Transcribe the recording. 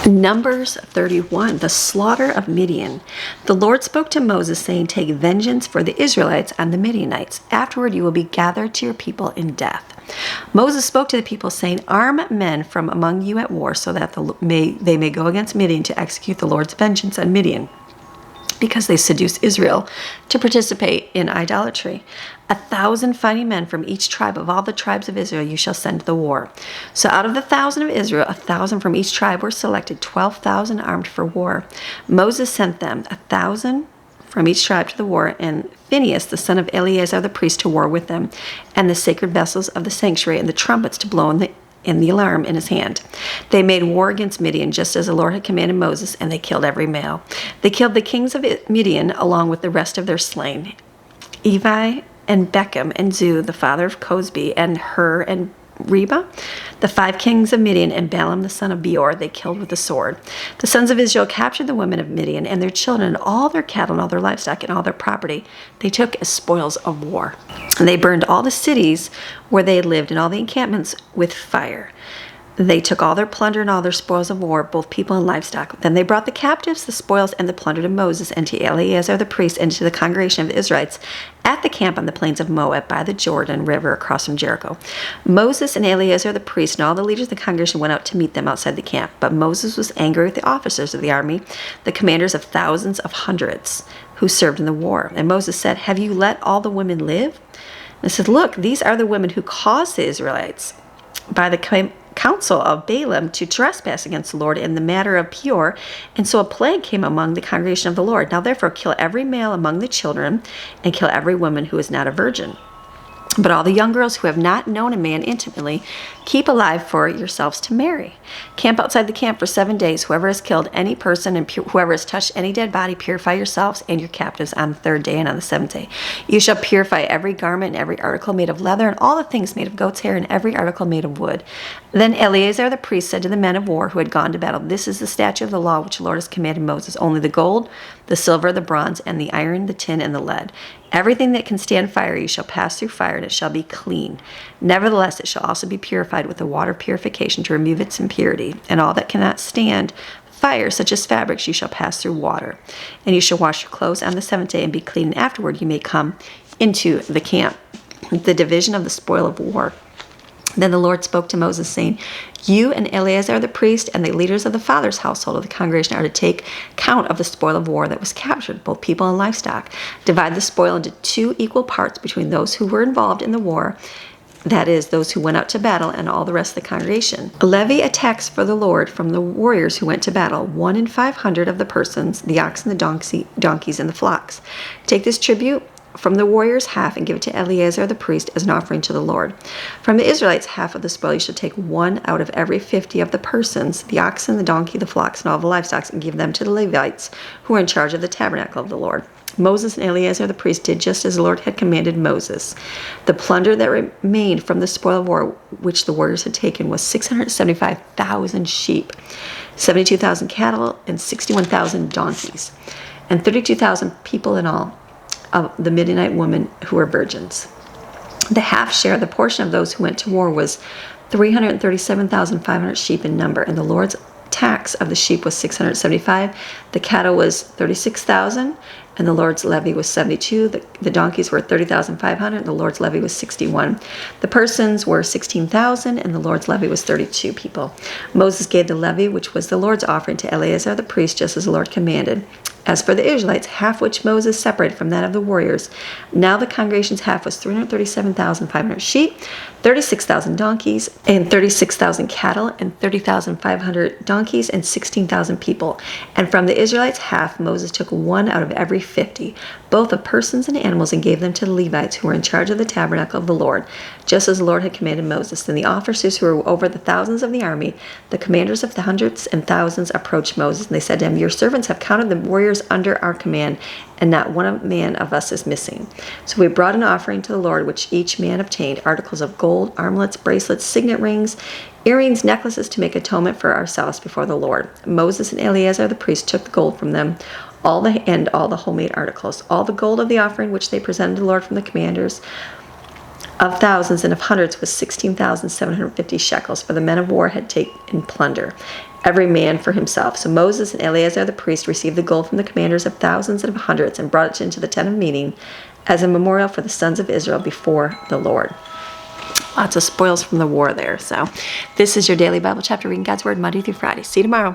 Numbers 31, the slaughter of Midian. The Lord spoke to Moses, saying, "Take vengeance for the Israelites and the Midianites. Afterward you will be gathered to your people in death." Moses spoke to the people, saying, "Arm men from among you at war, so that they may go against Midian to execute the Lord's vengeance on Midian, because they seduced Israel to participate in idolatry. 1,000 fighting men from each tribe of all the tribes of Israel you shall send to the war." So out of the 1,000 of Israel, 1,000 from each tribe were selected, 12,000 armed for war. Moses sent them, 1,000 from each tribe, to the war, and Phinehas, the son of Eleazar the priest, to war with them, and the sacred vessels of the sanctuary, and the trumpets to blow in the alarm in his hand. They made war against Midian, just as the Lord had commanded Moses, and they killed every male. They killed the kings of Midian, along with the rest of their slain: Evi and Bechem and Zu, the father of Cosbi, and Hur and Reba, the 5 kings of Midian, and Balaam the son of Beor, they killed with the sword. The sons of Israel captured the women of Midian and their children, and all their cattle and all their livestock and all their property they took as spoils of war. And they burned all the cities where they had lived and all the encampments with fire. They took all their plunder and all their spoils of war, both people and livestock. Then they brought the captives, the spoils, and the plunder to Moses and to Eleazar the priest and to the congregation of the Israelites at the camp on the plains of Moab by the Jordan River across from Jericho. Moses and Eleazar the priest and all the leaders of the congregation went out to meet them outside the camp. But Moses was angry with the officers of the army, the commanders of thousands of hundreds who served in the war. And Moses said, "Have you let all the women live?" And he said, "Look, these are the women who caused the Israelites by the counsel of Balaam to trespass against the Lord in the matter of Peor, and so a plague came among the congregation of the Lord. Now therefore kill every male among the children, and kill every woman who is not a virgin. But all the young girls who have not known a man intimately, keep alive for yourselves to marry. Camp outside the camp for 7 days. Whoever has killed any person and whoever has touched any dead body, purify yourselves and your captives on the 3rd day and on the 7th day. You shall purify every garment and every article made of leather and all the things made of goat's hair and every article made of wood." Then Eleazar the priest said to the men of war who had gone to battle, "This is the statute of the law which the Lord has commanded Moses. Only the gold, the silver, the bronze, and the iron, the tin, and the lead. Everything that can stand fire you shall pass through fire, and it shall be clean. Nevertheless, it shall also be purified with the water of purification to remove its impurity. And all that cannot stand fire, such as fabrics, you shall pass through water. And you shall wash your clothes on the 7th day and be clean. And afterward you may come into the camp." The division of the spoil of war. Then the Lord spoke to Moses, saying, "You and Eleazar the priest and the leaders of the father's household of the congregation are to take count of the spoil of war that was captured, both people and livestock. Divide the spoil into 2 equal parts between those who were involved in the war, that is, those who went out to battle, and all the rest of the congregation. Levy a tax for the Lord from the warriors who went to battle, 1 in 500 of the persons, the oxen, the donkeys, and the flocks. Take this tribute from the warriors half and give it to Eleazar the priest as an offering to the Lord. From the Israelites half of the spoil you shall take 1 out of every 50 of the persons, the oxen, the donkey, the flocks, and all the livestock, and give them to the Levites who are in charge of the tabernacle of the Lord." Moses and Eleazar the priest did just as the Lord had commanded Moses. The plunder that remained from the spoil of war which the warriors had taken was 675,000 sheep, 72,000 cattle, and 61,000 donkeys, and 32,000 people in all of the Midianite women who were virgins. The half share, the portion of those who went to war, was 337,500 sheep in number, and the Lord's tax of the sheep was 675. The cattle was 36,000, and the Lord's levy was 72. The donkeys were 30,500, and the Lord's levy was 61. The persons were 16,000, and the Lord's levy was 32 people. Moses gave the levy, which was the Lord's offering, to Eleazar the priest, just as the Lord commanded. As for the Israelites, half which Moses separated from that of the warriors, now the congregation's half was 337,500 sheep, 36,000 donkeys, and 36,000 cattle, and 30,500 donkeys, and 16,000 people. And from the Israelites' half, Moses took 1 out of every 50, both of persons and animals, and gave them to the Levites who were in charge of the tabernacle of the Lord, just as the Lord had commanded Moses. Then the officers who were over the thousands of the army, the commanders of the hundreds and thousands, approached Moses, and they said to him, "Your servants have counted the warriors under our command, and not one man of us is missing." So we brought an offering to the Lord, which each man obtained, articles of gold, armlets, bracelets, signet rings, earrings, necklaces, to make atonement for ourselves before the Lord. Moses and Eleazar the priest took the gold from them, all the homemade articles, all the gold of the offering which they presented to the Lord from the commanders of thousands and of hundreds was 16,750 shekels, for the men of war had taken plunder, every man for himself. So Moses and Eleazar the priest received the gold from the commanders of thousands and of hundreds and brought it into the tent of meeting as a memorial for the sons of Israel before the Lord. Lots of spoils from the war there. So this is your daily Bible chapter reading God's Word Monday through Friday. See you tomorrow.